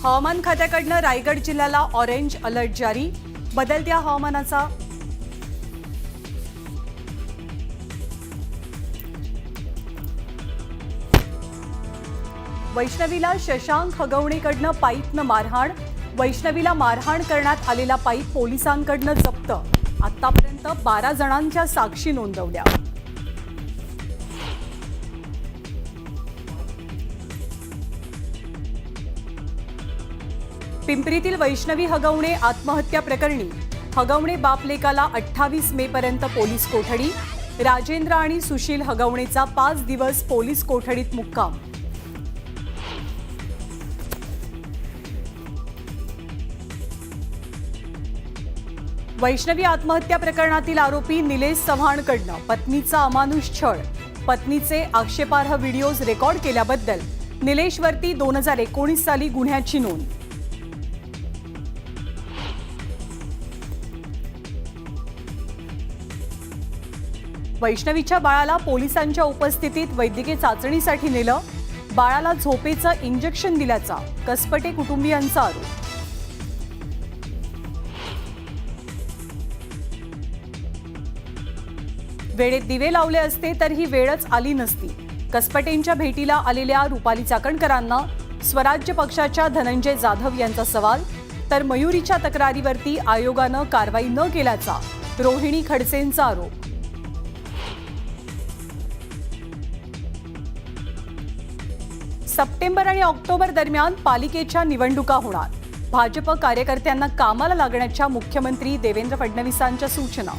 हवामान खात्याकडून रायगड जिल्ह्याला ऑरेंज अलर्ट जारी। बदलत्या हवामानाचा वैष्णवीला शशांक हगवणेकडून पाईपनं मारहाण। वैष्णवीला मारहाण करण्यात आलेला पाईप पोलिसांकडून जप्त। आतापर्यंत 12 जणांच्या साक्षी नोंदवल्या। पिंपरीतील वैष्णवी हगवणे आत्महत्या प्रकरणी हगवणे बाप लेकाला 28 मे पर्यंत पोलीस कोठडी। राजेंद्र आणि सुशील हगवणेचा 5 दिवस पोलीस कोठडीत मुक्काम। वैष्णवी आत्महत्या प्रकरणातील आरोपी निलेश चव्हाणकडून पत्नीचा अमानुष छळ। पत्नीचे आक्षेपार्ह व्हिडिओज रेकॉर्ड केल्याबद्दल निलेशवरती 2019 साली गुन्ह्याची नोंद। वैष्णवीच्या बाळाला पोलिसांच्या उपस्थितीत वैद्यकीय चाचणीसाठी नेलं। बाळाला झोपेचं इंजेक्शन दिल्याचा कसपटे कुटुंबियांचा आरोप। वेळेत दिवे लावले असते तर ही वेळच आली नसती। कसपटेंच्या भेटीला आलेल्या रुपाली चाकणकरांना स्वराज्य पक्षाच्या धनंजय जाधव यांचा सवाल। तर मयुरीच्या तक्रारीवरती आयोगानं कारवाई न केल्याचा रोहिणी खडसेंचा आरोप। सप्टेंबर आणि ऑक्टोबर दरम्यान पालिकेच्या निवडणुका होणार। भाजप कार्यकर्त्यांना कामाला लागण्याच्या मुख्यमंत्री देवेंद्र फडणवीसांच्या सूचना।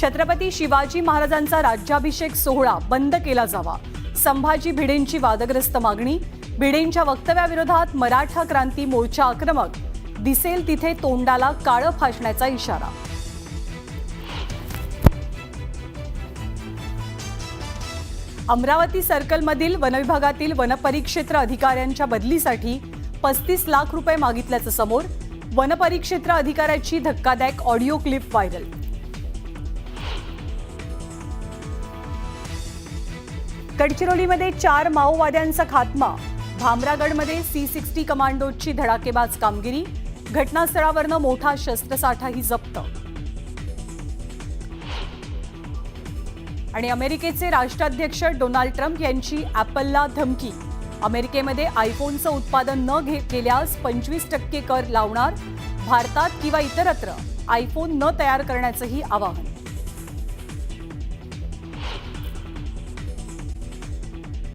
छत्रपती शिवाजी महाराजांचा राज्याभिषेक सोहळा बंद केला जावा। संभाजी भिडेंची वादग्रस्त मागणी। भिडेंच्या वक्तव्याविरोधात मराठा क्रांती मोर्चा आक्रमक। दिसेल तिथे तोंडाला काळं फासण्याचा इशारा। अमरावती सर्कलमधील वनविभागातील वनपरिक्षेत्र अधिकाऱ्यांच्या बदलीसाठी 35 लाख रुपये मागितल्याचं समोर। वनपरिक्षेत्र अधिकाऱ्याची धक्कादायक ऑडिओ क्लिप व्हायरल। गडचिरोलीमध्ये 4 माओवाद्यांचा खात्मा। भामरागडमध्ये C60 कमांडोची धडाकेबाज कामगिरी। घटनास्थळावरनं मोठा शस्त्रसाठाही जप्त। आणि अमेरिकेचे राष्ट्राध्यक्ष डोनाल्ड ट्रम्प यांची ॲपलला धमकी। अमेरिकेमध्ये आयफोनचं उत्पादन न केल्यास 25% कर लावणार। भारतात किंवा इतरत्र आयफोन न तयार करण्याचंही आवाहन।